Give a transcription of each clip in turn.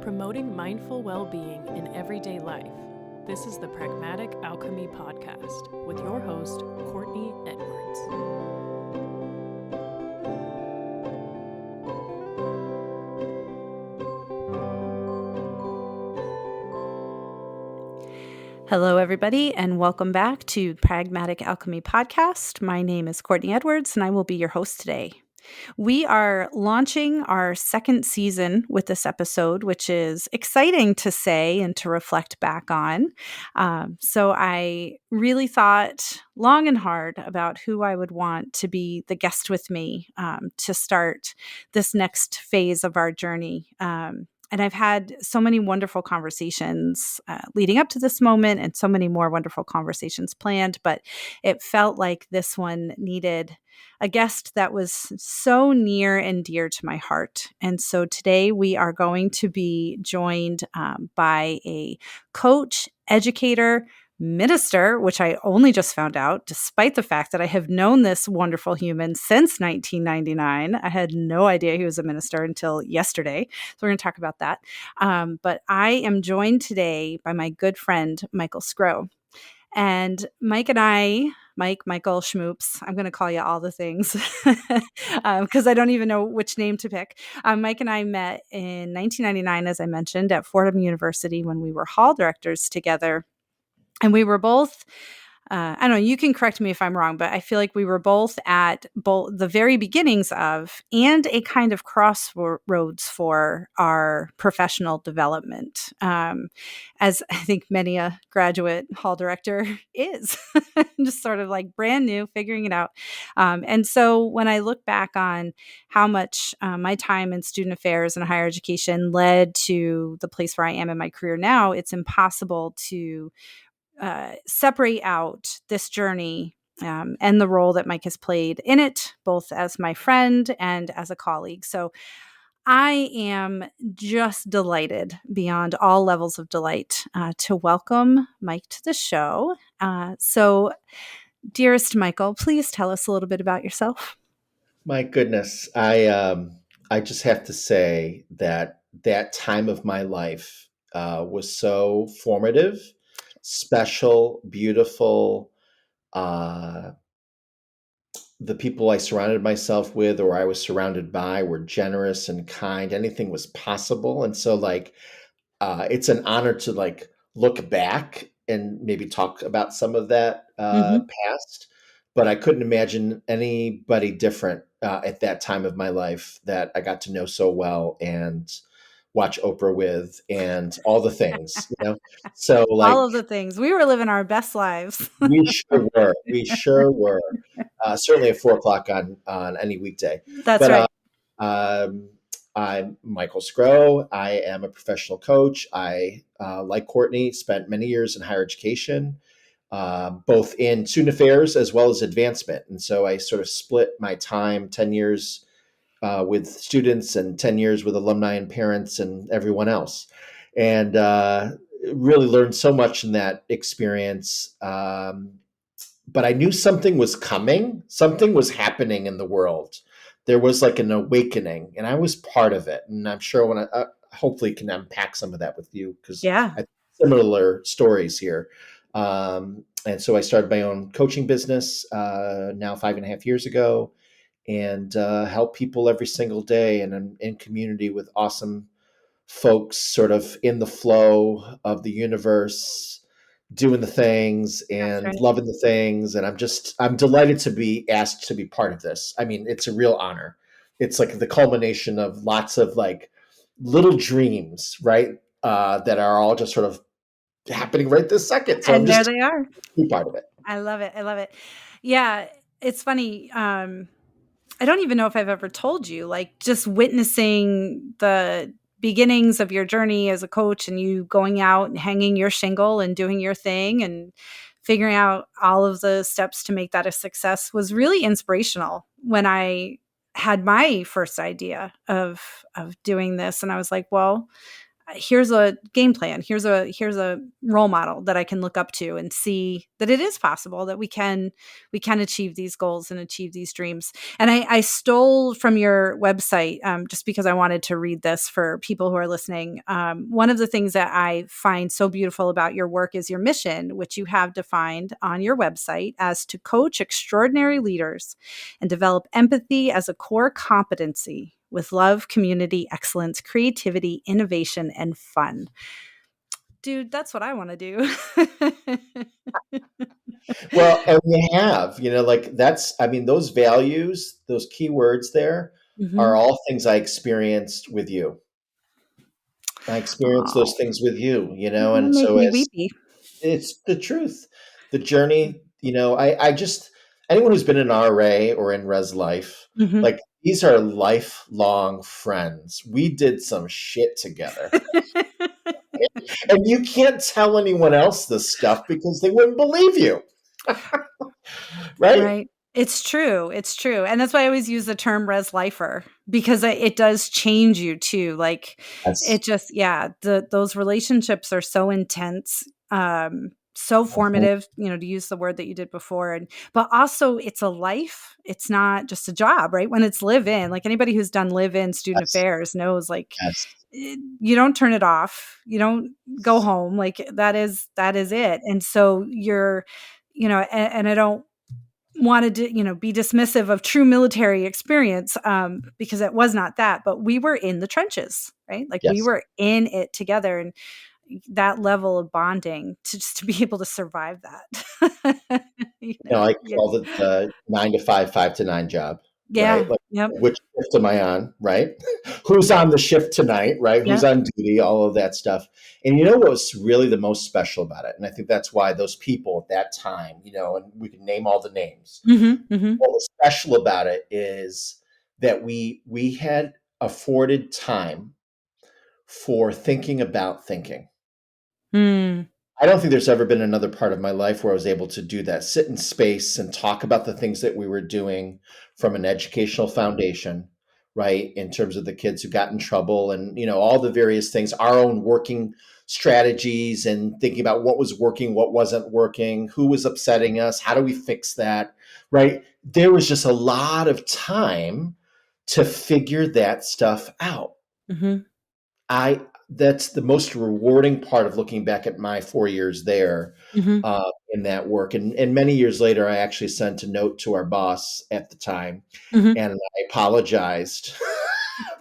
promoting mindful well-being in everyday life. This is the Pragmatic Alchemy Podcast with your host, Courtney Edwards. Hello, everybody, and welcome back to Pragmatic Alchemy Podcast. My name is Courtney Edwards, and I will be your host today. We are launching our second season with this episode, which is exciting to say and to reflect back on. So I really thought long and hard about who I would want to be the guest with me to start this next phase of our journey. And I've had so many wonderful conversations leading up to this moment and so many more wonderful conversations planned, but it felt like this one needed a guest that was so near and dear to my heart. And so today we are going to be joined by a coach, educator, minister, which I only just found out, despite the fact that I have known this wonderful human since 1999. I had no idea he was a minister until yesterday. So we're going to talk about that. But I am joined today by my good friend, Michael Sgro. And Michael Schmoops, I'm going to call you all the things because I don't even know which name to pick. Mike and I met in 1999, as I mentioned, at Fordham University when we were hall directors together. And we were both, I don't know, you can correct me if I'm wrong, but I feel like we were both at both the very beginnings of and a kind of crossroads for our professional development, as I think many a graduate hall director is, just sort of like brand new, figuring it out. And so when I look back on how much my time in student affairs and higher education led to the place where I am in my career now, it's impossible to separate out this journey and the role that Mike has played in it, both as my friend and as a colleague. So I am just delighted beyond all levels of delight to welcome Mike to the show. So, dearest Michael, please tell us a little bit about yourself. My goodness, I just have to say that time of my life was so formative, special, beautiful. The people I surrounded myself with or I was surrounded by were generous and kind. Anything was possible. And so it's an honor to look back and maybe talk about some of that past. But I couldn't imagine anybody different at that time of my life that I got to know so well and watch Oprah with and all the things, So all of the things. We were living our best lives. we sure were. We sure were. Certainly at 4:00 on any weekday. That's But right. I'm Michael Sgro. I am a professional coach. I, like Courtney, spent many years in higher education, both in student affairs as well as advancement. And so I sort of split my time, 10 years with students and 10 years with alumni and parents and everyone else. And really learned so much in that experience. But I knew something was coming. Something was happening in the world. There was like an awakening, and I was part of it. And I'm sure when I hopefully can unpack some of that with you because Yeah. I similar stories here. And so I started my own coaching business now 5.5 years ago, and help people every single day, and I'm in community with awesome folks, sort of in the flow of the universe, doing the things and right. loving the things. And I'm delighted to be asked to be part of this. I mean, it's a real honor. It's like the culmination of lots of little dreams, right? That are all just sort of happening right this second. So I'm And there just they are. be part of it. I love it. I love it. Yeah, it's funny. I don't even know if I've ever told you, like just witnessing the beginnings of your journey as a coach and you going out and hanging your shingle and doing your thing and figuring out all of the steps to make that a success was really inspirational when I had my first idea of doing this. And I was like, well, here's a game plan. Here's a role model that I can look up to and see that it is possible that we can achieve these goals and achieve these dreams. And I stole from your website just because I wanted to read this for people who are listening. One of the things that I find so beautiful about your work is your mission, which you have defined on your website as to coach extraordinary leaders and develop empathy as a core competency with love, community, excellence, creativity, innovation, and fun. Dude, that's what I want to do. Well, and we have, like those values, those key words there are Mhm. all things I experienced with you. I experienced Aw, those things with you, you and make so me as weepy. it's the truth, the journey, I just, anyone who's been in RA or in res life, Mhm. like these are lifelong friends. We did some shit together. And you can't tell anyone else this stuff because they wouldn't believe you. Right? Right. It's true. It's true. And that's why I always use the term res lifer because it does change you too. Like That's it just, yeah, those relationships are so intense, so formative, to use the word that you did before. But also it's a life. It's not just a job, right? When it's live in, like anybody who's done live in student that's affairs knows like that's you don't turn it off. You don't go home. Like that is it. And so you're, and I don't wanted to, be dismissive of true military experience because it was not that, but we were in the trenches, right? Like we yes. were in it together, and that level of bonding to just to be able to survive that. I Yeah, called it the 9 to 5, 5 to 9 job, right? yeah, Like, yep, which shift am I on, right? Who's on the shift tonight, right? Who's yep. on duty, all of that stuff. And you know what was really the most special about it? And I think that's why those people at that time, and we can name all the names. Hmm. Hmm. What was special about it is that we had afforded time for thinking about thinking. Mm, I don't think there's ever been another part of my life where I was able to do that, sit in space and talk about the things that we were doing from an educational foundation, right? In terms of the kids who got in trouble and, all the various things, our own working strategies and thinking about what was working, what wasn't working, who was upsetting us, how do we fix that, right? There was just a lot of time to figure that stuff out. hmm. I That's the most rewarding part of looking back at my 4 years there Hmm. in that work. And many years later, I actually sent a note to our boss at the time, Hmm. and I apologized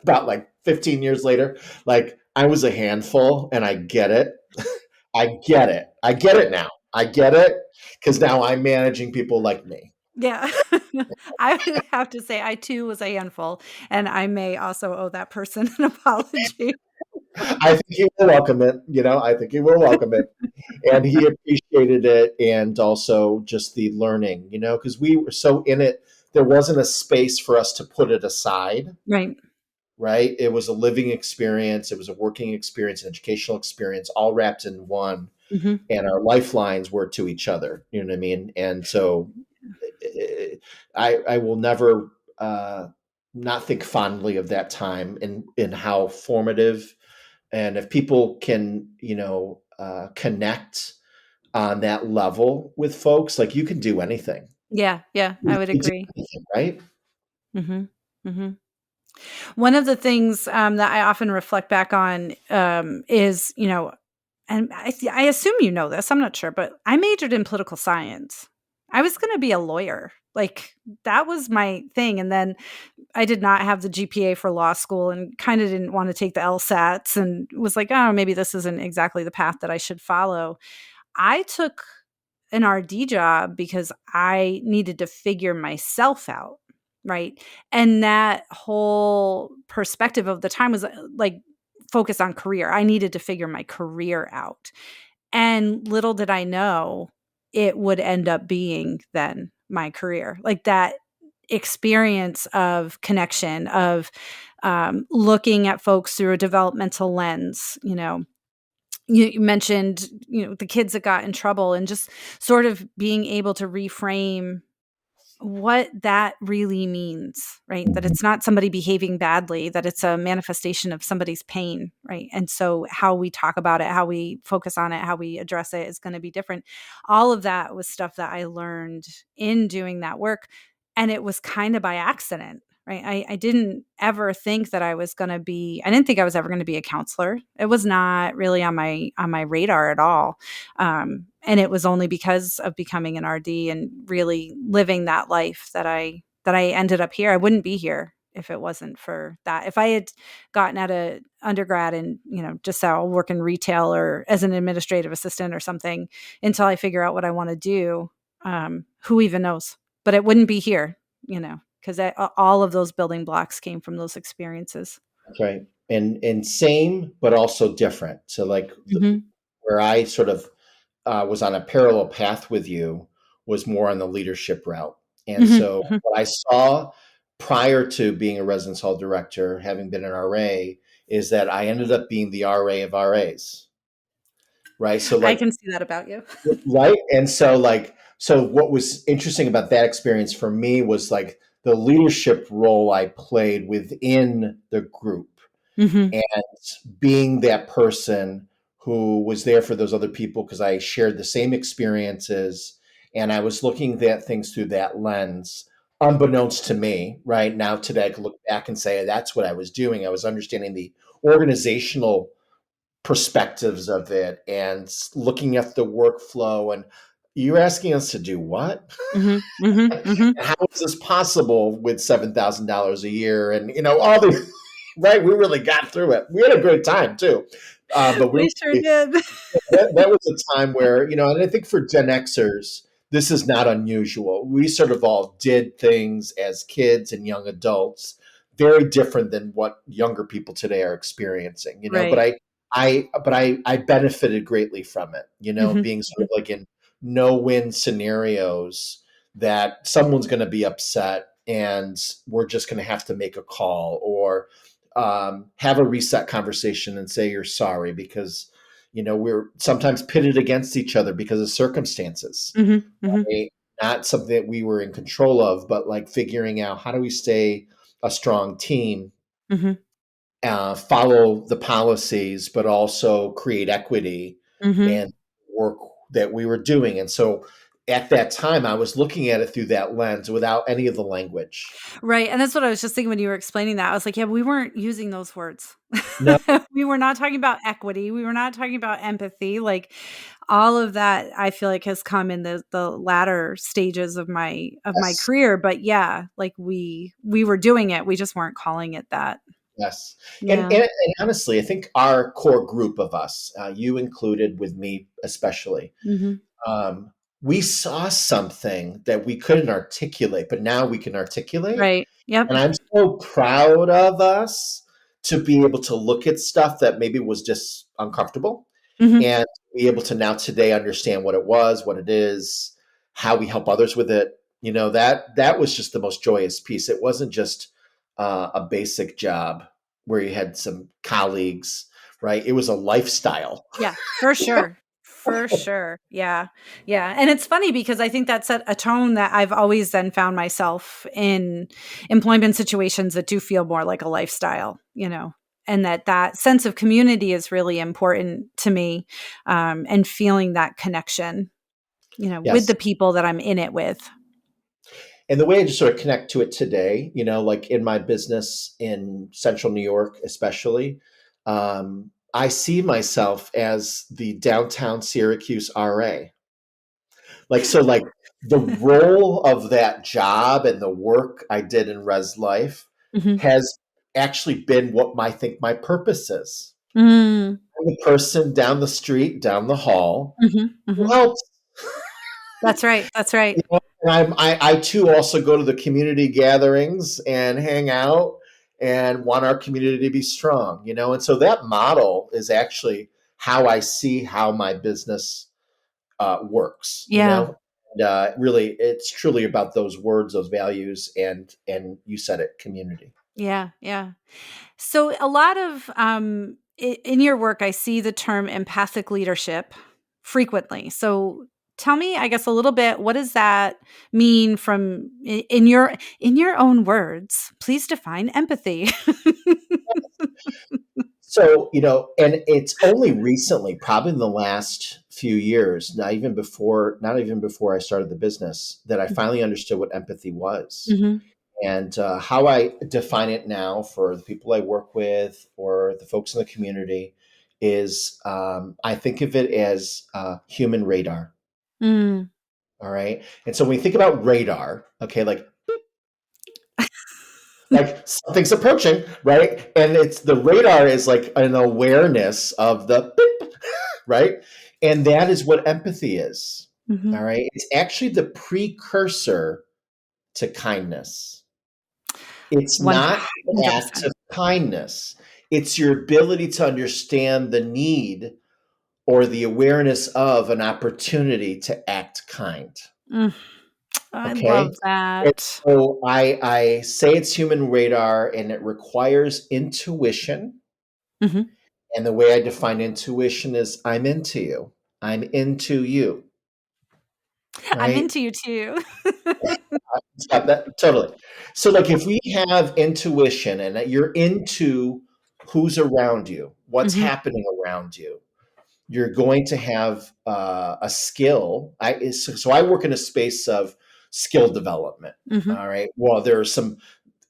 about like 15 years later. Like I was a handful, and I get it. I get it. I get it now. I get it because now I'm managing people like me. Yeah. I would have to say I too was a handful, and I may also owe that person an apology. I think he will welcome it. I think he will welcome it. And he appreciated it, and also just the learning, because we were so in it, there wasn't a space for us to put it aside, Right. right? It was a living experience, it was a working experience, an educational experience, all wrapped in one. Mhm. And our lifelines were to each other, you know what I mean? And so I will never not think fondly of that time, and how formative. And if people can, connect on that level with folks, like you can do anything. Yeah, yeah, You I would can do agree. anything, right? Mhm. Mhm. One of the things, that I often reflect back on, is, and I assume you know this, I'm not sure, but I majored in political science. I was gonna be a lawyer, like, that was my thing, and then I did not have the GPA for law school and kinda didn't wanna take the LSATs and was like, "Oh, maybe this isn't exactly the path that I should follow." I took an RD job because I needed to figure myself out, right? And that whole perspective of the time was like focused on career. I needed to figure my career out. And little did I know it would end up being then my career. Like that experience of connection, of looking at folks through a developmental lens, you mentioned, the kids that got in trouble and just sort of being able to reframe what that really means, right? That it's not somebody behaving badly, that it's a manifestation of somebody's pain, right? And so how we talk about it, how we focus on it, how we address it is going to be different. All of that was stuff that I learned in doing that work. And it was kind of by accident, right? I didn't ever think that I didn't think I was ever going to be a counselor. It was not really on my radar at all. And it was only because of becoming an RD and really living that life that I ended up here. I wouldn't be here if it wasn't for that. If I had gotten out of undergrad and, just I'll work in retail or as an administrative assistant or something until I figure out what I want to do, who even knows? But it wouldn't be here, because all of those building blocks came from those experiences. Okay. And same, but also different. So like where I sort of was on a parallel path with you was more on the leadership route. And so what I saw prior to being a residence hall director, having been an RA, is that I ended up being the RA of RAs. Right. So I like, can see that about you. right. And so what was interesting about that experience for me was like the leadership role I played within the group and being that person who was there for those other people because I shared the same experiences and I was looking at things through that lens, unbeknownst to me. Right now, today, I can look back and say that's what I was doing. I was understanding the organizational perspectives of it and looking at the workflow. And you're asking us to do what? How is this possible with $7,000 a year? And all the right, we really got through it. We had a great time too, but We sure did. that was a time where and I think for Gen Xers, this is not unusual. We sort of all did things as kids and young adults, very different than what younger people today are experiencing. Right. But I benefited greatly from it. Being sort of like in no-win scenarios that someone's going to be upset and we're just going to have to make a call or have a reset conversation and say you're sorry because we're sometimes pitted against each other because of circumstances. Right? Not something that we were in control of, but like figuring out how do we stay a strong team, follow the policies, but also create equity and work that we were doing. And so at that time, I was looking at it through that lens without any of the language. Right. And that's what I was just thinking when you were explaining that. I was like, yeah, we weren't using those words. No. We were not talking about equity. We were not talking about empathy. Like all of that, I feel like has come in the latter stages of my career. But yeah, like we were doing it. We just weren't calling it that. Yes. Yeah. And honestly, I think our core group of us, you included with me especially, we saw something that we couldn't articulate, but now we can articulate. Right. Yep. And I'm so proud of us to be able to look at stuff that maybe was just uncomfortable and be able to now today understand what it was, what it is, how we help others with it. That was just the most joyous piece. It wasn't just a basic job where you had some colleagues, right? It was a lifestyle. Yeah, for sure. For sure. Yeah. Yeah. And it's funny because I think that set a tone that I've always then found myself in employment situations that do feel more like a lifestyle, and that sense of community is really important to me, and feeling that connection, Yes. with the people that I'm in it with. And the way I just sort of connect to it today, like in my business in central New York, especially, I see myself as the downtown Syracuse RA. Like the role of that job and the work I did in res life has actually been what I think my purpose is. I'm the person down the street, down the hall who helps. That's right. That's right. And I too also go to the community gatherings and hang out and want our community to be strong, and so that model is actually how I see how my business works. Yeah. And really, it's truly about those words, those values, and you said it, community. Yeah. Yeah. So a lot of in your work, I see the term empathic leadership frequently. So tell me, I guess, a little bit, what does that mean from in your own words? Please define empathy. So, and it's only recently, probably in the last few years, not even before I started the business, that I finally understood what empathy was. Mhm. And how I define it now for the people I work with or the folks in the community is I think of it as human radar. Mm. All right. And so when we think about radar, okay, like something's approaching, right? And it's the radar is like an awareness of the beep, right? And that is what empathy is. Mhm. All right. It's actually the precursor to kindness. It's not the act 100%. of kindness. It's your ability to understand the need or the awareness of an opportunity to act kind. Mm. I Okay. love And that. so I say it's human radar and it requires intuition. Mhm. And the way I define intuition is I'm into you. I'm into you. I'm Right. into you too. Yeah, totally. So, like, if we have intuition and that you're into who's around you, what's Mhm. happening around you, you're going to have a skill. So I work in a space of skill development. Mhm. All right. Well,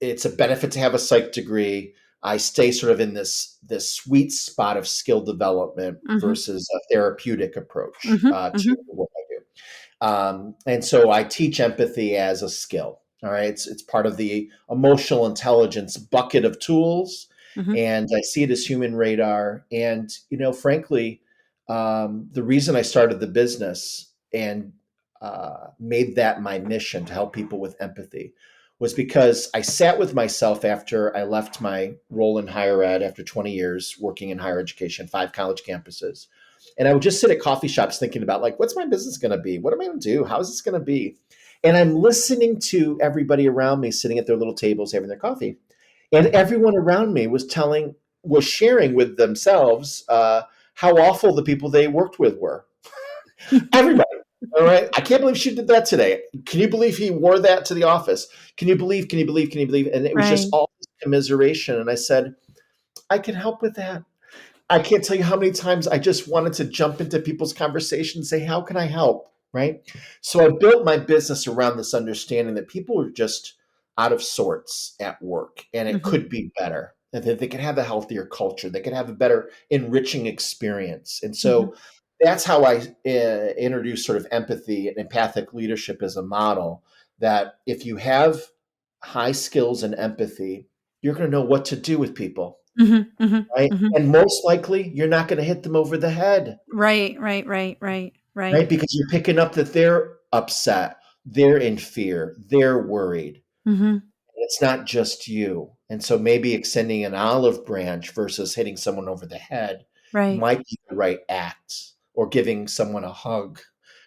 it's a benefit to have a psych degree. I stay sort of in this sweet spot of skill development Mhm. versus a therapeutic approach Mhm. to Mhm. what I do. And so I teach empathy as a skill. All right. It's part of the emotional intelligence bucket of tools. Mhm. And I see it as human radar. And, frankly, the reason I started the business and made that my mission to help people with empathy was because I sat with myself after I left my role in higher ed after 20 years working in higher education, 5 college campuses. And I would just sit at coffee shops thinking about, like, what's my business going to be? What am I going to do? How is this going to be? And I'm listening to everybody around me sitting at their little tables having their coffee. And everyone around me was sharing with themselves how awful the people they worked with were. Everybody. All right. I can't believe she did that today. Can you believe he wore that to the office? Can you believe? And it was just Right. all this commiseration. And I said, I can help with that. I can't tell you how many times I just wanted to jump into people's conversation and say, how can I help? Right. So I built my business around this understanding that people are just out of sorts at work and it Mhm. could be better. And that they could have a healthier culture. They could have a better enriching experience. And Mhm. so that's how I introduce sort of empathy and empathic leadership as a model that if you have high skills and empathy, you're going to know what to do with people, Mhm. Mhm. right? Mhm. And most likely, you're not going to hit them over the head, Right, right, right, right, right. right? Because you're picking up that they're upset, they're in fear, they're worried. Mhm. It's not just you. And so maybe extending an olive branch versus hitting someone over the head Right. might be the right act, or giving someone a hug,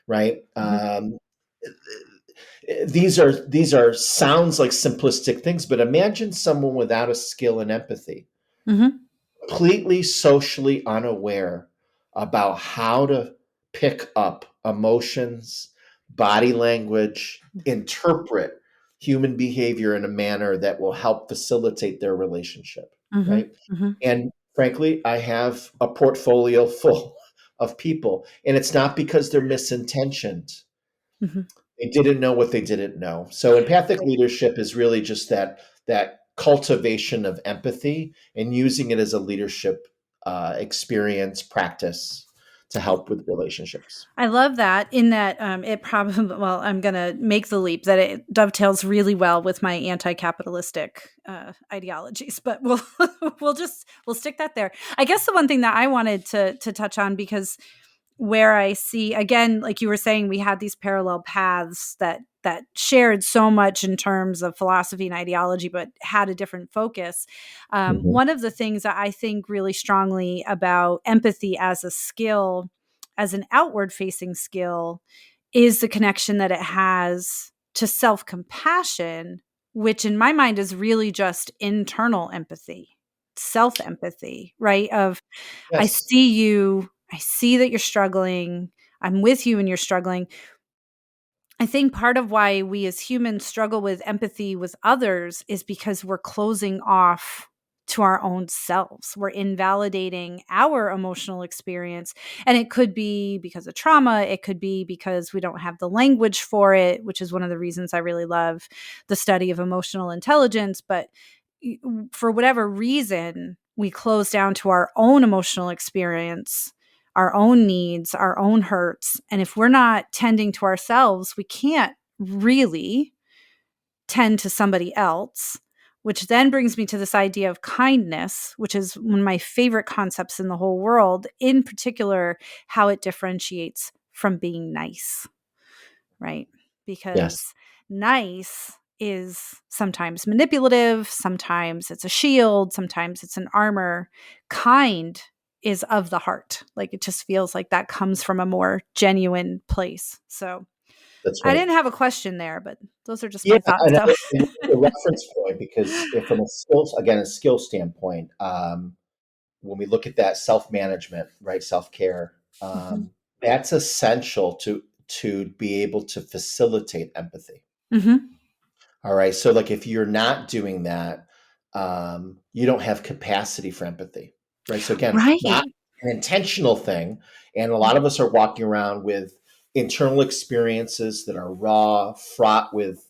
right? Mhm. These are sounds like simplistic things, but imagine someone without a skill in empathy, Mhm. completely socially unaware about how to pick up emotions, body language, interpret human behavior in a manner that will help facilitate their relationship, Mhm. right? Mhm. And frankly, I have a portfolio full of people, and it's not because they're misintentioned. Mhm. They didn't know what they didn't know. So empathic leadership is really just that cultivation of empathy and using it as a leadership experience practice to help with relationships. I love that in that it probably, well, I'm going to make the leap that it dovetails really well with my anti-capitalistic ideologies, but we'll stick that there. I guess the one thing that I wanted to touch on, because where I see, again, like you were saying, we had these parallel paths that shared so much in terms of philosophy and ideology, but had a different focus. Mhm. One of the things that I think really strongly about empathy as a skill, as an outward facing skill, is the connection that it has to self compassion, which in my mind is really just internal empathy, self empathy, right? Of, I Yes. see you, I see that you're struggling. I'm with you when you're struggling. I think part of why we as humans struggle with empathy with others is because we're closing off to our own selves. We're invalidating our emotional experience. And it could be because of trauma. It could be because we don't have the language for it, which is one of the reasons I really love the study of emotional intelligence. But for whatever reason, we close down to our own emotional experience, our own needs, our own hurts. And if we're not tending to ourselves, we can't really tend to somebody else, which then brings me to this idea of kindness, which is one of my favorite concepts in the whole world, in particular, how it differentiates from being nice, right? Because Yes, nice is sometimes manipulative, sometimes it's a shield, sometimes it's an armor. Kind is of the heart. Like it just feels like that comes from a more genuine place. So that's I right. didn't have a question there, but those are just Yeah, my thoughts. and So the reference point, because if from a skill standpoint, when we look at that self-management, right, self-care, Mhm. that's essential to be able to facilitate empathy. Mhm. All right. So like if you're not doing that, you don't have capacity for empathy. Right. So again, not Right. an intentional thing. And a lot of us are walking around with internal experiences that are raw, fraught with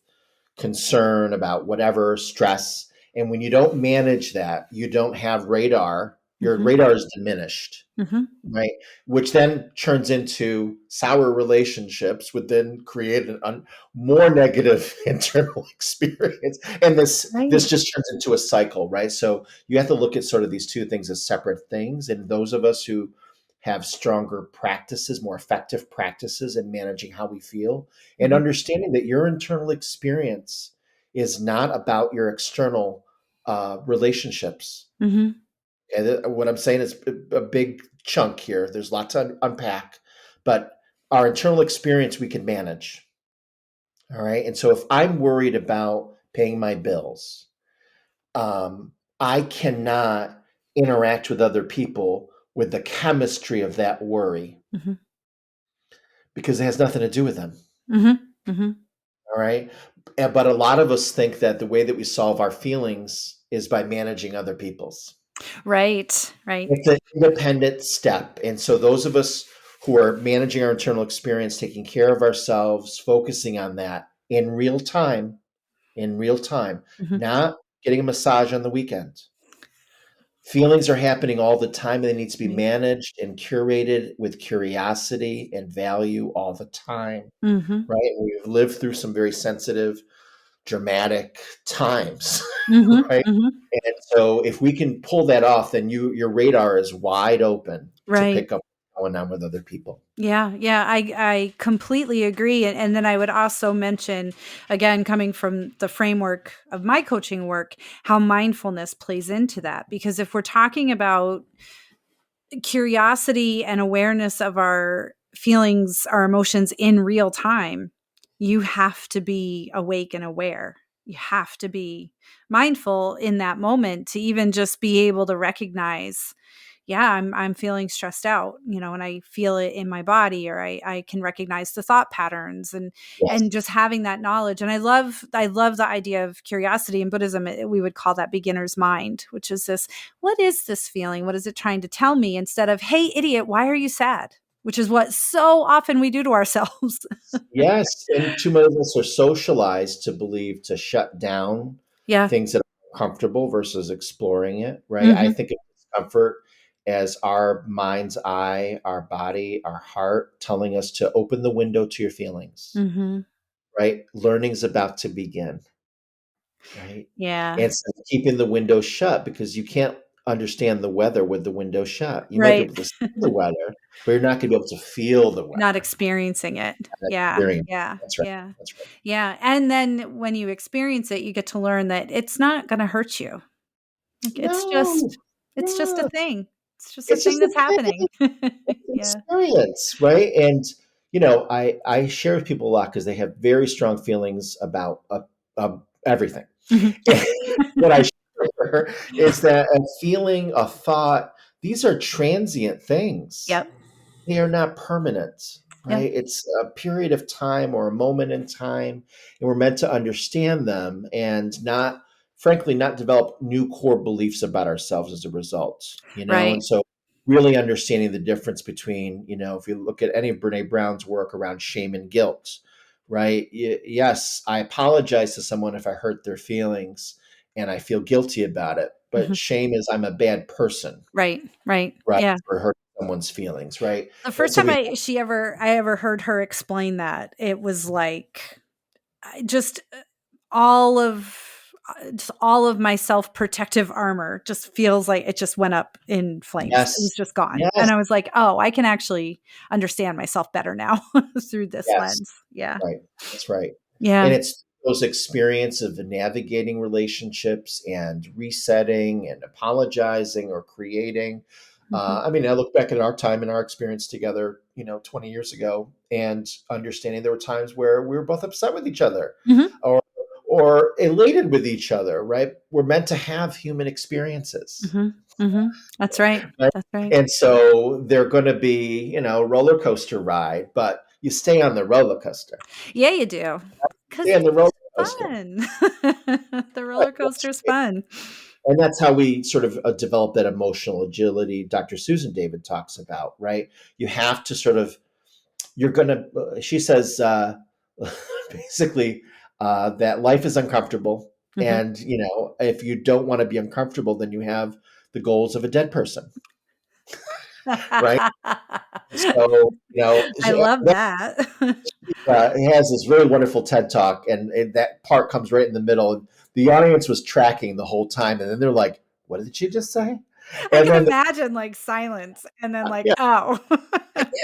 concern about whatever, stress. And when you don't manage that, you don't have radar, your Mhm. radar is diminished, Mhm. right? Which then turns into sour relationships, would then create more negative internal experience, and this Right. just turns into a cycle, right? So you have to look at sort of these two things as separate things, and those of us who have stronger practices, more effective practices in managing how we feel, and Mhm. understanding that your internal experience is not about your external relationships. Mhm. And what I'm saying is a big chunk here. There's lots to unpack, but our internal experience we can manage. All right. And so if I'm worried about paying my bills, I cannot interact with other people with the chemistry of that worry Mhm. because it has nothing to do with them. Mhm. Mhm. All right. But a lot of us think that the way that we solve our feelings is by managing other people's. Right. Right. It's an independent step. And so those of us who are managing our internal experience, taking care of ourselves, focusing on that in real time, Mhm. not getting a massage on the weekend. Feelings are happening all the time and they need to be Right. managed and curated with curiosity and value all the time, Mhm. right? We've lived through some very sensitive, dramatic times, Mhm. right? Mhm. And so if we can pull that off, then your radar is wide open to Right. pick up what's going on with other people. Yeah, yeah, I completely agree. And then I would also mention, again, coming from the framework of my coaching work, how mindfulness plays into that. Because if we're talking about curiosity and awareness of our feelings, our emotions in real time, you have to be awake and aware. You have to be mindful in that moment to even just be able to recognize, yeah, I'm feeling stressed out, and I feel it in my body, or I can recognize the thought patterns, and Yes. just having that knowledge. And I love the idea of curiosity. In Buddhism, we would call that beginner's mind, which is this, what is this feeling? What is it trying to tell me? Instead of, hey, idiot, why are you sad? Which is what so often we do to ourselves. Yes. And too many of us are socialized to believe to shut down Yeah. things that are comfortable versus exploring it, right? I Hmm. think of discomfort as our mind's eye, our body, our heart telling us to open the window to your feelings, Hmm. right? Learning's about to begin. Right? Yeah. And so keeping the window shut because you can't understand the weather with the window shut. You might be Right. able to see the weather, but you're not gonna be able to feel the Not weather experiencing it. and Yeah. experience. Yeah. That's right. Yeah. That's right. Yeah. And then when you experience it, you get to learn that it's not going to hurt you. Like No. it's just a Yeah. thing. It's just a It's thing just a that's thing. happening. It's an Yeah. experience, right? And I share with people a lot because they have very strong feelings about everything. Mhm. What I share is that a feeling, a thought, these are transient things. Yep. they are not permanent, Yeah. right? It's a period of time or a moment in time, and we're meant to understand them and not, frankly, not develop new core beliefs about ourselves as a result, And Right. so, really understanding the difference between, if you look at any of Brene Brown's work around shame and guilt, right? Yes, I apologize to someone if I hurt their feelings and I feel guilty about it, but Mhm. shame is I'm a bad person, Right. Right. right, Yeah. for hurting someone's feelings, right? The And first so time we I ever heard her explain that, it was like just all of just all of my self-protective armor just feels like it just went up in flames. It was Yes. just gone. Yes. And I was like, "Oh, I can actually understand myself better now through this Yes. lens." Yeah. Right. That's right. And Yeah. it's those experiences of navigating relationships and resetting and apologizing or creating. Mhm. I mean, I look back at our time and our experience together, 20 years ago, and understanding there were times where we were both upset with each other Mhm. or or elated with each other, right? We're meant to have human experiences. Mhm. Mhm. That's right. Right? That's right. And so they're going to be, roller coaster ride, but you stay on the roller coaster. Yeah, you do. 'Cause Stay on the roller it's coaster. fun. The Right, roller that's coaster's right. fun. And that's how we sort of develop that emotional agility Dr. Susan David talks about, right? You have to sort of, you're going to, she says, basically, that life is uncomfortable. Mhm. And, if you don't want to be uncomfortable, then you have the goals of a dead person, right? So, I love that. he has this very wonderful TED talk, and that part comes right in the middle. And the audience was tracking the whole time, and then they're like, "What did she just say?" I And can then, imagine, like, silence and then, like, yeah, "Oh,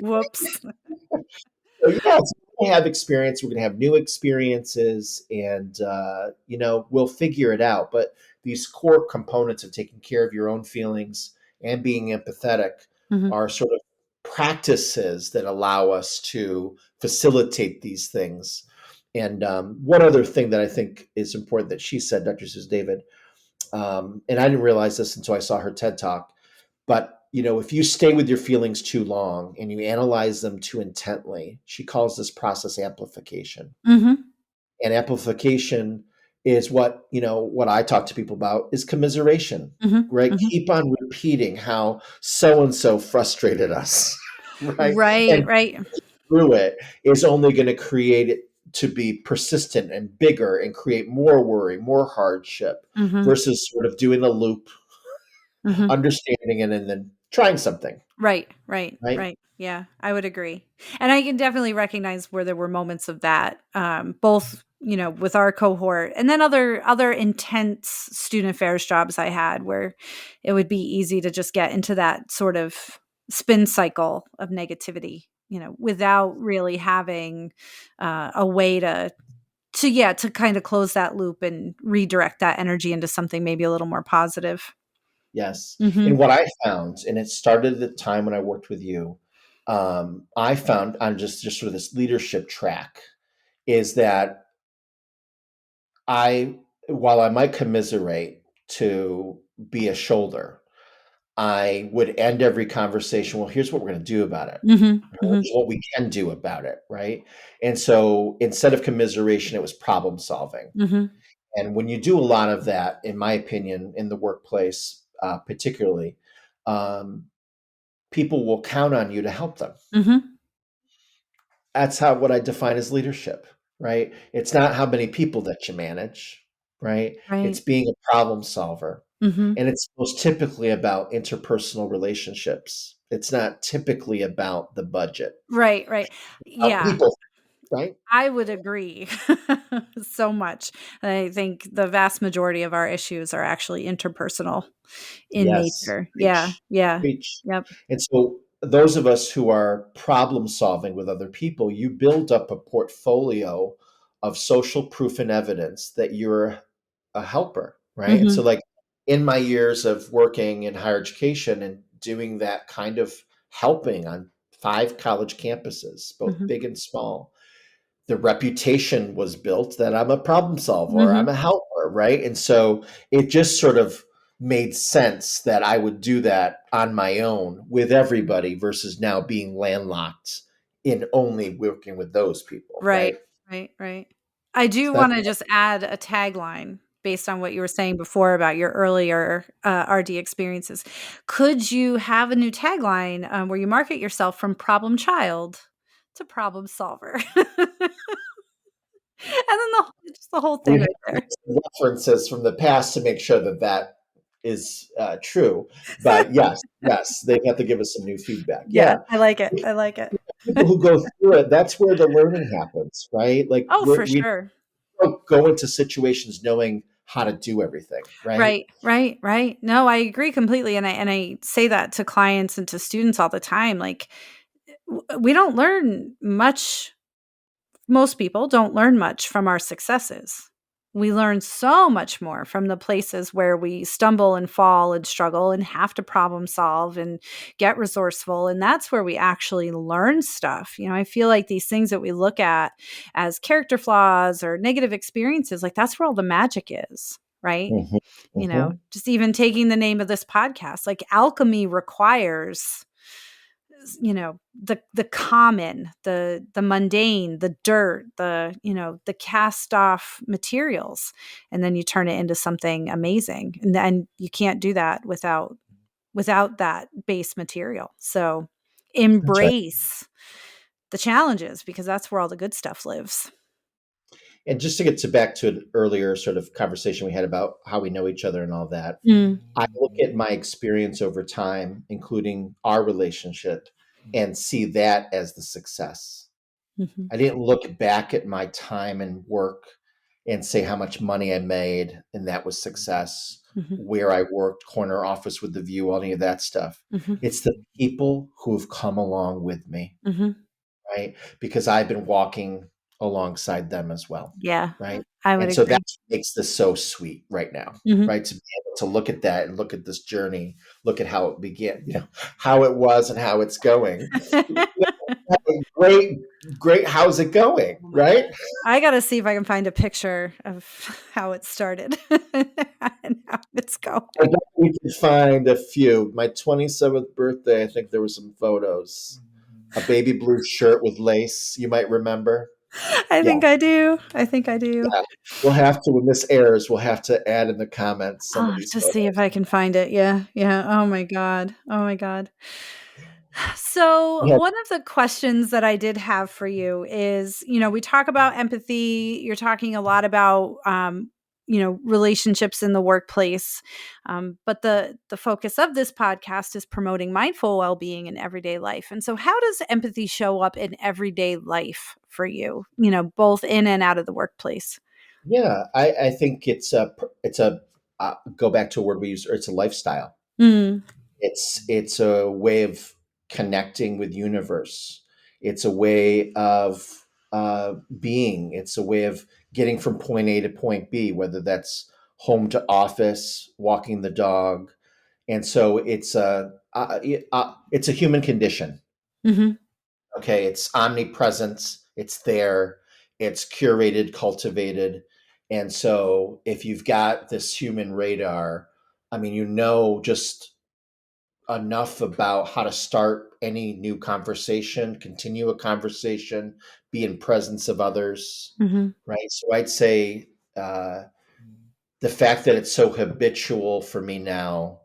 whoops." so yes, we have experience. We're going to have new experiences, and we'll figure it out. But these core components of taking care of your own feelings and being empathetic Mhm. are sort of practices that allow us to facilitate these things. And one other thing that I think is important that she said, Dr. Seuss David, and I didn't realize this until I saw her TED talk, but if you stay with your feelings too long and you analyze them too intently, she calls this process amplification. Mhm. And amplification is what I talk to people about is commiseration, Mhm. right? Mhm. Keep on repeating how so and so frustrated us, right? Right, And right. through it is only going to create it to be persistent and bigger and create more worry, more hardship Mhm. versus sort of doing a loop, Mhm. understanding it, and then trying something, Right, right, right? right. Yeah, I would agree. And I can definitely recognize where there were moments of that, both, with our cohort and then other intense student affairs jobs I had where it would be easy to just get into that sort of spin cycle of negativity, without really having a way to kind of close that loop and redirect that energy into something maybe a little more positive. Yes. And Mhm. what I found, and it started at the time when I worked with you, I found on just sort of this leadership track is that while I might commiserate to be a shoulder, I would end every conversation. Well, here's what we're going to do about it. Mhm. Mhm. Here's what we can do about it. Right. And so instead of commiseration, it was problem solving. Mhm. And when you do a lot of that, in my opinion, in the workplace, particularly, um, people will count on you to help them. Mhm. That's how what I define as leadership, right? It's not how many people that you manage, right? It's Right. being a problem solver. Mhm. And it's most typically about interpersonal relationships. It's not typically about the budget. Right, right. Yeah, People, right? I would agree so much. I think the vast majority of our issues are actually interpersonal in Yes. nature. Yeah, Preach. yeah. Preach. Yep. And so those of us who are problem solving with other people, you build up a portfolio of social proof and evidence that you're a helper, right? And so Mhm. like in my years of working in higher education and doing that kind of helping on 5 college campuses, both Mhm. big and small, the reputation was built that I'm a problem solver, I'm Mhm. a helper, right? And so it just sort of made sense that I would do that on my own with everybody versus now being landlocked in only working with those people, Right, right? right. I So do that's wanna just add a tagline based on what you were saying before about your earlier, RD experiences. Could you have a new tagline, where you market yourself from problem child to problem solver? And then just the whole we thing have right to make there. some references from the past to make sure that that is true. But yes, they have to give us some new feedback. Yeah, Yeah, I like it. people who go through it, that's where the learning happens, right? Like Oh, for we sure. don't go into situations knowing how to do everything, right? Right. No, I agree completely, and I say that to clients and to students all the time, like, we don't learn much. Most people don't learn much from our successes. We learn so much more from the places where we stumble and fall and struggle and have to problem solve and get resourceful. And that's where we actually learn stuff. I feel like these things that we look at as character flaws or negative experiences, like that's where all the magic is, right? Hmm. Hmm. Just even taking the name of this podcast, like alchemy requires the common, the mundane, the dirt, the cast off materials, and then you turn it into something amazing, and then you can't do that without that base material. So That's right. embrace the challenges, because that's where all the good stuff lives. And just to get to back to an earlier sort of conversation we had about how we know each other and all that, Mm. I look at my experience over time, including our relationship, and see that as the success. Mhm. I didn't look back at my time and work and say how much money I made and that was success, Mhm. where I worked, corner office with the view, any of that stuff. Mhm. It's the people who've come along with me, Mhm. right? Because I've been walking alongside them as well, Yeah, right? I would And so agree. that's what makes this so sweet right now, Mhm. right? To be able to look at that and look at this journey, look at how it began, how it was and how it's going. Great, great. How's it going, Oh my right? god. I gotta see if I can find a picture of how it started and how it's I going. bet we can find a few. My 27th birthday, I think there were some photos. A baby blue shirt with lace, you might remember. I Yeah, think I do. I think I do. yeah. We'll have to, when this airs, we'll have to add in the comments some I'll of have these to see if photos. I can find it. Yeah, yeah. Oh my god. Oh my god. So, Yeah, one of the questions that I did have for you is, we talk about empathy. You're talking a lot about, relationships in the workplace, but the focus of this podcast is promoting mindful well being in everyday life. And so, how does empathy show up in everyday life for you? Both in and out of the workplace. yeah. I think it's a go back to a word we use. It's a lifestyle. Mm, It's a way of connecting with universe. It's a way of being. It's a way of getting from point A to point B, whether that's home to office, walking the dog, and so it's a human condition. hmm Okay, it's omnipresent. It's there. It's curated, cultivated, and so if you've got this human radar, I mean, just enough about how to start any new conversation, continue a conversation, be in presence of others, hmm right? So I'd say uh, the fact that it's so habitual for me now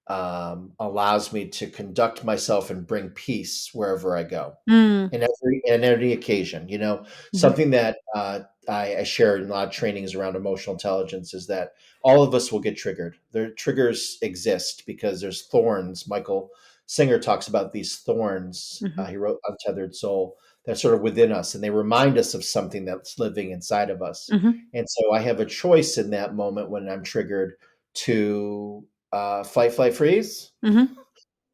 allows me to conduct myself and bring peace wherever I go, mm, in every occasion. hmm Something that I share in a lot of trainings around emotional intelligence is that all of us will get triggered. Their triggers exist because there's thorns. Michael Singer talks about these thorns. hmm He wrote Untethered Soul, that's sort of within us, and they remind us of something that's living inside of us. hmm And so I have a choice in that moment when I'm triggered to fight, flight, freeze, hmm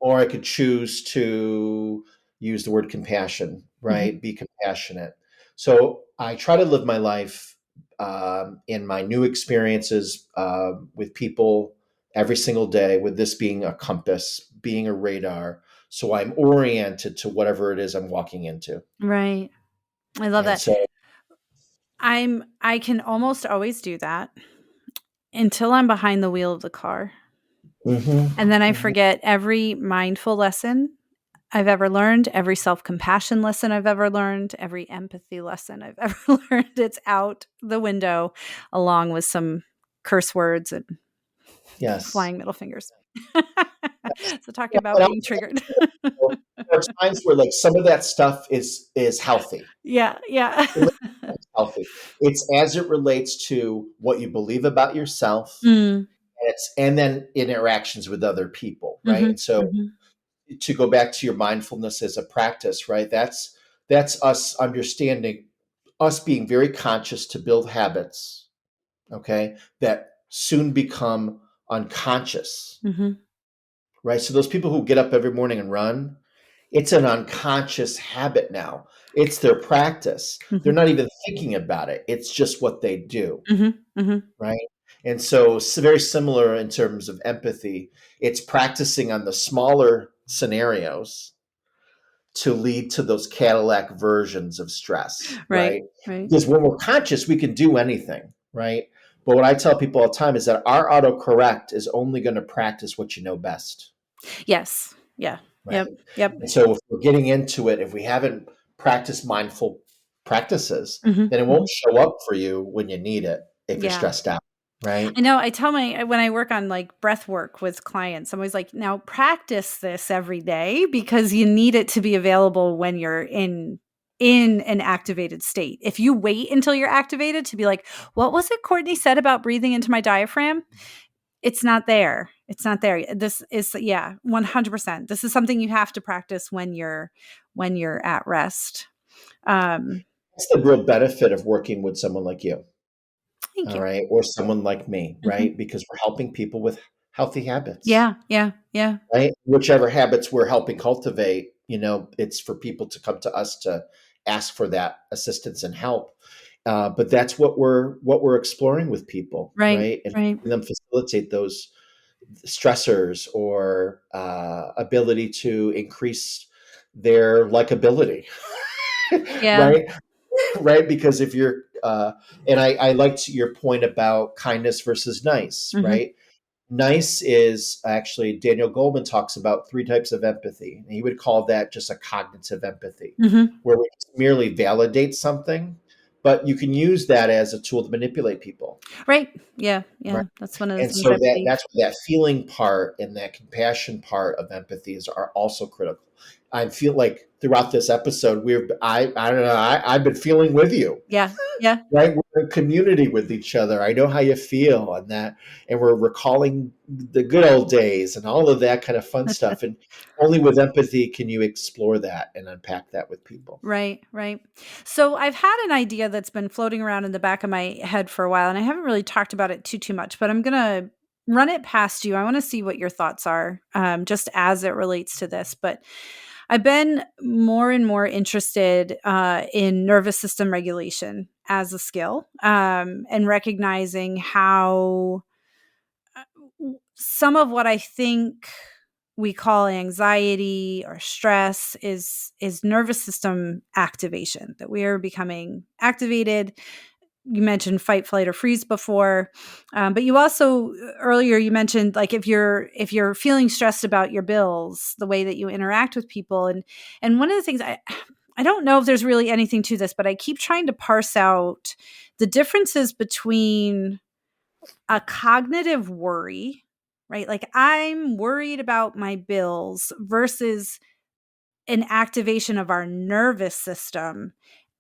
or I could choose to use the word compassion, hmm right? Be compassionate. So I try to live my life in my new experiences with people every single day, with this being a compass, being a radar. So I'm oriented to whatever it is I'm walking into. Right. I love And that. so, I can almost always do that until I'm behind the wheel of the car. And then I forget every mindful lesson I've ever learned, every self-compassion lesson I've ever learned, every empathy lesson I've ever learned. It's out the window along with some curse words and Yes. flying middle fingers. So talk Yeah, about and being triggered. there are times where like some of that stuff is healthy. Yeah. It's healthy. It's as it relates to what you believe about yourself, Mm. and then interactions with other people, right? Mhm. And so Mhm. to go back to your mindfulness as a practice, right? That's us understanding, us being very conscious to build habits, okay, that soon become unconscious, Mhm. right? So those people who get up every morning and run, it's an unconscious habit now. It's their practice. They're Mhm. not even thinking about it. It's just what they do, Mhm. Mhm. right? And so it's very similar in terms of empathy. It's practicing on the smaller scenarios to lead to those Cadillac versions of stress, Right. right? Right. Because when we're conscious, we can do anything, right? But what I tell people all the time is that our autocorrect is only going to practice what you know best, Yes. Yeah. right? Yep. Yep. And so if we're getting into it, if we haven't practiced mindful practices, Mhm. then it won't Mhm. show up for you when you need it if you're Yeah. stressed out, right? I know I tell when I work on like breath work with clients, I'm always like, now practice this every day because you need it to be available when you're in an activated state. If you wait until you're activated to be like, what was it Courtney said about breathing into my diaphragm? It's not there. It's not there. This is 100%. This is something you have to practice when you're at rest. Um, That's the real benefit of working with someone like you. Thank All you. right. Or someone like me, Mhm. right? Because we're helping people with healthy habits, Yeah, yeah, yeah. right? Whichever habits we're helping cultivate, it's for people to come to us to ask for that assistance and help. But that's what we're exploring with people, Right, right? And right. helping them facilitate those stressors or ability to increase their likability, Yeah. right? Right? Because if you're, and I liked your point about kindness versus nice, Mhm. right? Nice is actually, Daniel Goleman talks about three types of empathy. And he would call that just a cognitive empathy, Mhm. where we just merely validate something, but you can use that as a tool to manipulate people. Right. Yeah, Right. yeah. That's one of the And things so I believe. that's what that feeling part and that compassion part of empathy are also critical. I feel like throughout this episode, I don't know, I've been feeling with you, Yeah, yeah. right? We're in community with each other. I know how you feel and that, and we're recalling the good old days and all of that kind of fun stuff. And only with empathy can you explore that and unpack that with people. Right, right. So I've had an idea that's been floating around in the back of my head for a while, and I haven't really talked about it too much, but I'm gonna run it past you. I want to see what your thoughts are, just as it relates to this. But I've been more and more interested in nervous system regulation as a skill, and recognizing how some of what I think we call anxiety or stress is nervous system activation, that we are becoming activated. You mentioned fight, flight, or freeze before, but you also earlier you mentioned like if you're feeling stressed about your bills, the way that you interact with people, and one of the things I don't know if there's really anything to this, but I keep trying to parse out the differences between a cognitive worry, right? Like I'm worried about my bills versus an activation of our nervous system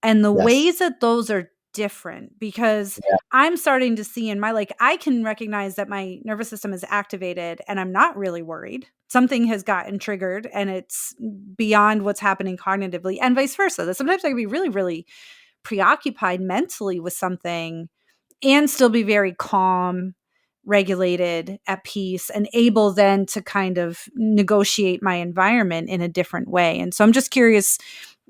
and the Yes. ways that those are different because Yeah. I'm starting to see in my like I can recognize that my nervous system is activated and I'm not really worried. Something has gotten triggered and it's beyond what's happening cognitively and vice versa. That sometimes I can be really, really preoccupied mentally with something and still be very calm, regulated, at peace, and able then to kind of negotiate my environment in a different way. And so I'm just curious,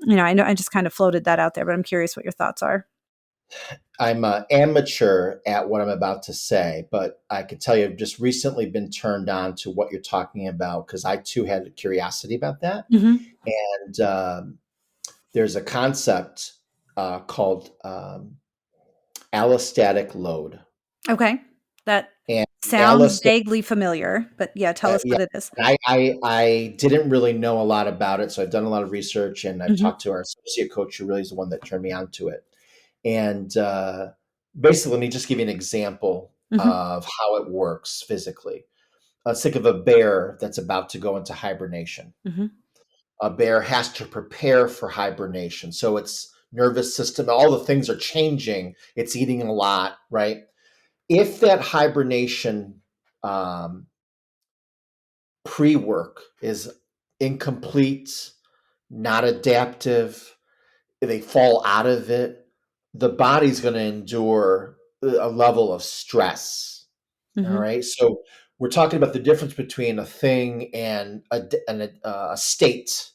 I know I just kind of floated that out there, but I'm curious what your thoughts are. I'm amateur at what I'm about to say, but I can tell you I've just recently been turned on to what you're talking about because I too had a curiosity about that. Mhm. And there's a concept called allostatic load. Okay. That And sounds Allostatic. vaguely familiar, but yeah, tell us Yeah, what it is. I didn't really know a lot about it, so I've done a lot of research, and I've Mhm, talked to our associate coach, who really is the one that turned me on to it. And basically, let me just give you an example mhm, of how it works physically. Let's think of a bear that's about to go into hibernation. mhm, A bear has to prepare for hibernation, so its nervous system, all the things are changing. It's eating a lot, right? If that hibernation um, pre-work is incomplete, not adaptive, they fall out of it, the body's going to endure a level of stress. All mhm, right. So we're talking about the difference between a thing and a state.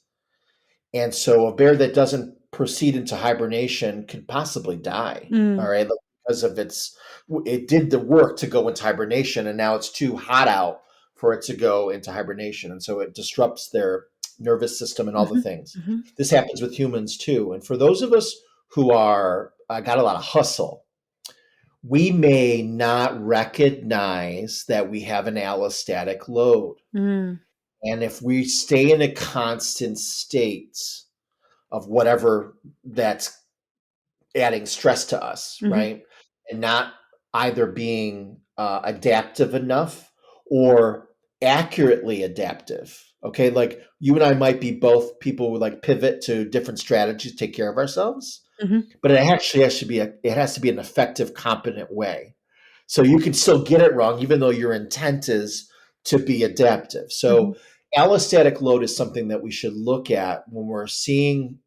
And so a bear that doesn't proceed into hibernation could possibly die. mm, All right. Because of it did the work to go into hibernation, and now it's too hot out for it to go into hibernation. And so it disrupts their nervous system and all the mhm, things. mhm, This happens with humans too. And for those of us who are got a lot of hustle, we may not recognize that we have an allostatic load. mm, And if we stay in a constant state of whatever that's adding stress to us, mhm, right? And not either being adaptive enough or accurately adaptive. Okay, like you and I might be both people who like pivot to different strategies to take care of ourselves, mhm, but it actually has to be an effective, competent way. So you can still get it wrong, even though your intent is to be adaptive. mhm. So allostatic load is something that we should look at when we're seeing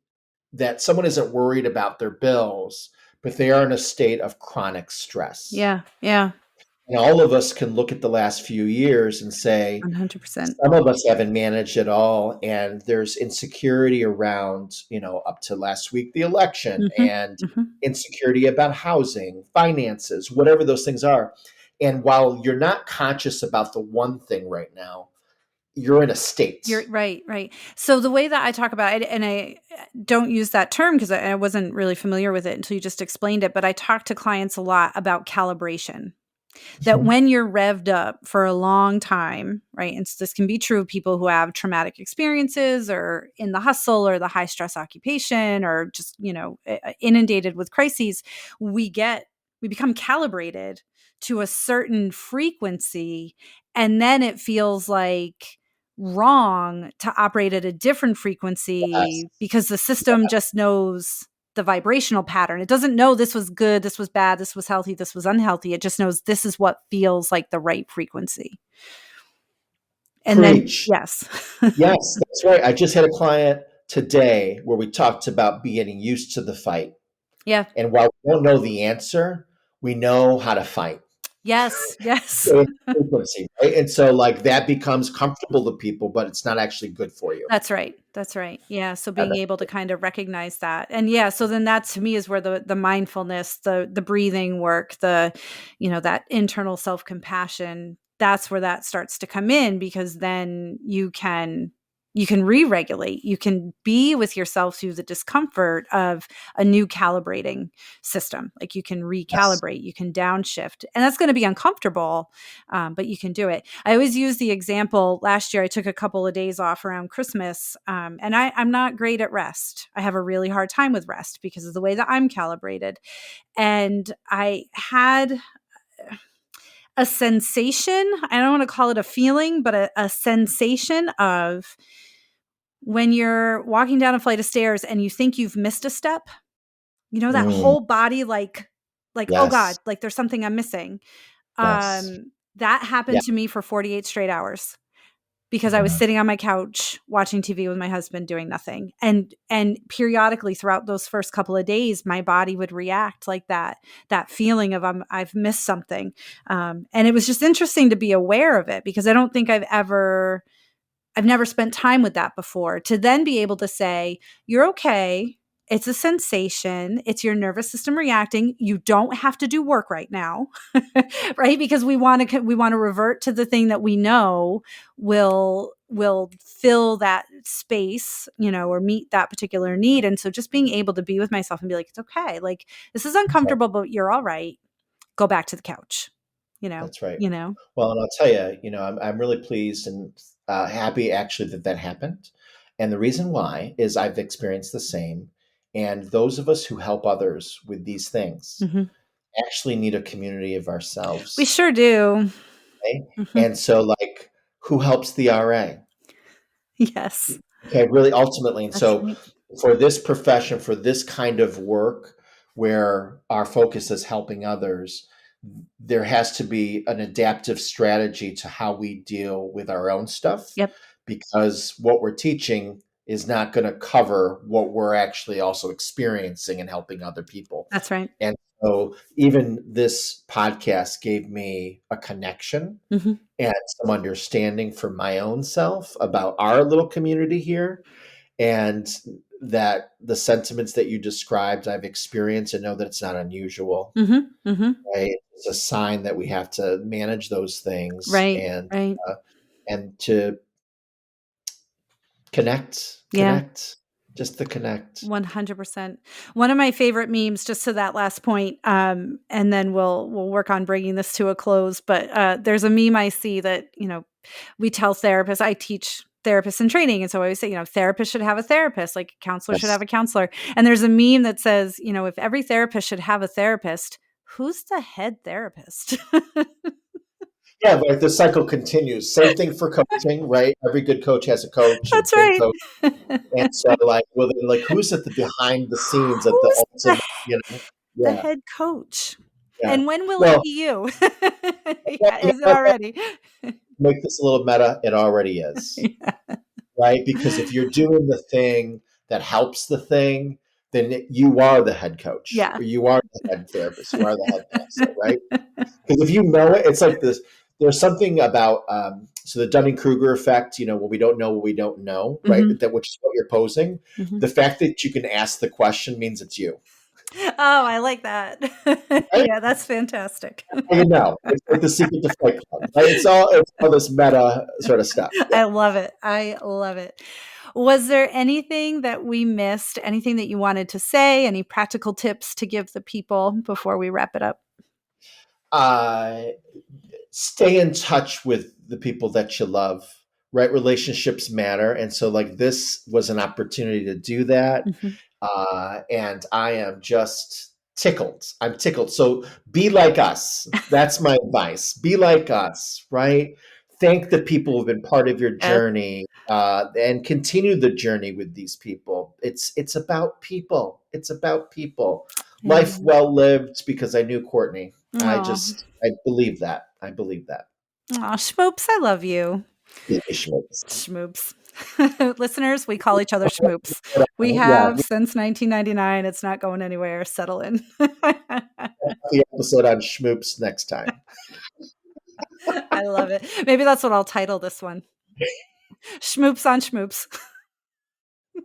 that someone isn't worried about their bills, but they are in a state of chronic stress. Yeah, yeah, And all of us can look at the last few years and say, 100%. some of us haven't managed it all. And there's insecurity around, up to last week, the election, Mhm, and mhm. insecurity about housing, finances, whatever those things are. And while you're not conscious about the one thing right now, you're in a You're state. right, right. So the way that I talk about it, and I don't use that term because I wasn't really familiar with it until you just explained it, but I talk to clients a lot about calibration. That Mhm. when you're revved up for a long time, right? And so this can be true of people who have traumatic experiences or in the hustle or the high stress occupation or just, inundated with crises, we get we become calibrated to a certain frequency, and then it feels like wrong to operate at a different Yes. frequency because the system just knows the vibrational pattern. It doesn't know this was good, this was bad, this was healthy, this was unhealthy. It just knows this is what feels like the right frequency. And then, Preach. yes. Yes, that's right. I just had a client today where we talked about getting used to the fight. Yeah. And while we don't know the answer, we know how to fight. Yes. Yes. So it's frequency, right? And so like that becomes comfortable to people, but it's not actually good for you. That's right. That's right. Yeah, so Yeah, being able to kind of recognize that. And yeah, so then that to me is where the mindfulness, the breathing work, that internal self-compassion, that's where that starts to come in because then you can re-regulate. You can be with yourself through the discomfort of a new calibrating system. Like you can yes. recalibrate, you can downshift. And that's going to be uncomfortable, but you can do it. I always use the example. Last year, I took a couple of days off around Christmas, and I'm not great at rest. I have a really hard time with rest because of the way that I'm calibrated. And I had a sensation. I don't want to call it a feeling, but a sensation of when you're walking down a flight of stairs and you think you've missed a step. That Mm, whole body like oh yes. god, like there's something I'm missing. Yes. That Yeah. happened to me for 48 straight hours. Because I was Yeah. sitting on my couch watching TV with my husband doing nothing. And periodically throughout those first couple of days, my body would react like that feeling of I've missed something. And it was just interesting to be aware of it because I don't think I've never spent time with that before. To then be able to say, you're okay. It's a sensation. It's your nervous system reacting. You don't have to do work right now, right? Because we want to revert to the thing that we know will fill that space, or meet that particular need. And so just being able to be with myself and be like, it's okay. Like this is uncomfortable, but you're all right. Go back to the couch. That's right. you know. Well, and I'll tell you, I'm really pleased and happy actually that happened. And the reason why is I've experienced the same. And those of us who help others with these things Hmm. actually need a community of We ourselves. sure do. Okay? Hmm. And so, like, who helps the RA? Yes, Okay, really, ultimately. And that's so, right. for this profession, for this kind of work where our focus is helping others, there has to be an adaptive strategy to how we deal with our own stuff, Yep, because what we're teaching is not going to cover what we're actually also experiencing and helping other people. that's right. And so, even this podcast gave me a connection Hmm. and some understanding for my own self about our little community here, and that the sentiments that you described I've experienced and know that it's not unusual, Hmm. Hmm. right? It's a sign that we have to manage those things Right, and right. uh, and to connect, Yeah. just to connect. 100%. One of my favorite memes, just to that last point, and then we'll work on bringing this to a close. But there's a meme I see that we tell therapists. I teach therapists in training, and so I always say, therapists should have a therapist, like a counselor should Yes. have a counselor. And there's a meme that says, if every therapist should have a therapist, who's the head therapist? Yeah, like the cycle continues. Same thing for coaching, right? Every good coach has a coach and That's good right. coach. And so, like, well, then, like, who's at the behind the scenes at the Who's ultimate, the Yeah, head coach? yeah. And when will it Well, be you? yeah, Yeah, is it already? make this a little meta. It already is, Yeah. right? Because if you're doing the thing that helps the thing, then you are the head coach, Yeah. or you are the head therapist, you are the head counselor, right? Because if you know it, it's like this. There's something about so the Dunning Kruger effect. When we don't know what we don't know, right? Mhm, That, which is what you're posing. mhm. The fact that you can ask the question means it's you, Oh, I like that. right? Yeah, that's fantastic. It's like the secret to Fight Club, right? It's all this meta sort of stuff. Yeah. I love it. I love it. Was there anything that we missed? Anything that you wanted to say? Any practical tips to give the people before we wrap it up? Uh, Stay in touch with the people that you love, right? Relationships matter, and so, like, this was an opportunity to do that. Mhm. And I am just tickled. I'm tickled. So be like us. That's my advice. Be like us, right? Thank the people who've been part of your Yes. journey, and continue the journey with these people. It's about people. It's about people. Life Amen. well lived, because I knew Courtney. Aw. I believe that. I believe that. Aw, Schmoops, I love you. Baby Schmitz. Schmoops. Listeners, we call each other Schmoops. We Yeah, have since 1999. It's not going anywhere. Settle in. the episode on Schmoops next time. I love it. Maybe that's what I'll title this one. Schmoops on Schmoops.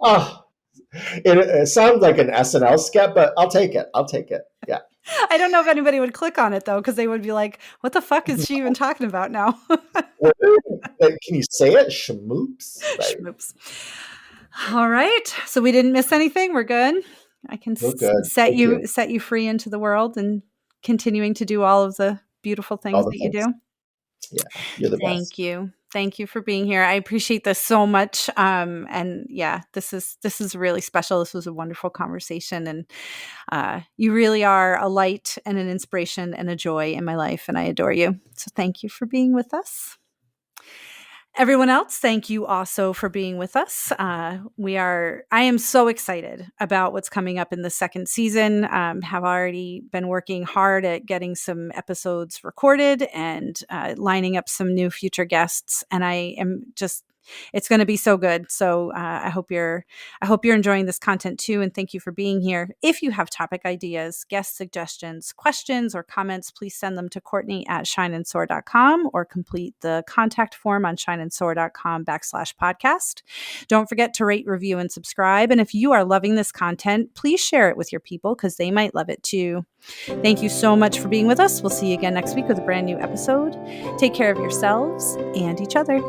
Oh, it sounds like an SNL sketch, but I'll take it. I'll take it. Yeah. I don't know if anybody would click on it though, because they would be like, what the fuck is she even talking about now? Can you say it? Schmoops? Right. Schmoops. All right. So we didn't miss anything. We're good. I can Real good. set Thank you. you free into the world and continuing to do all of the beautiful All things the that you things. do. Yeah. You're the best. Thank you. Thank you for being here. I appreciate this so much. And yeah, this is really special. This was a wonderful conversation, and you really are a light and an inspiration and a joy in my life, and I adore you. So thank you for being with us. Everyone else, thank you also for being with us. I am so excited about what's coming up in the second season. Have already been working hard at getting some episodes recorded and lining up some new future guests. And it's going to be so good. So I hope you're enjoying this content too. And thank you for being here. If you have topic ideas, guest suggestions, questions, or comments, please send them to Courtney@shineandsoar.com or complete the contact form on shineandsoar.com/podcast. Don't forget to rate, review, and subscribe. And if you are loving this content, please share it with your people because they might love it too. Thank you so much for being with us. We'll see you again next week with a brand new episode. Take care of yourselves and each other.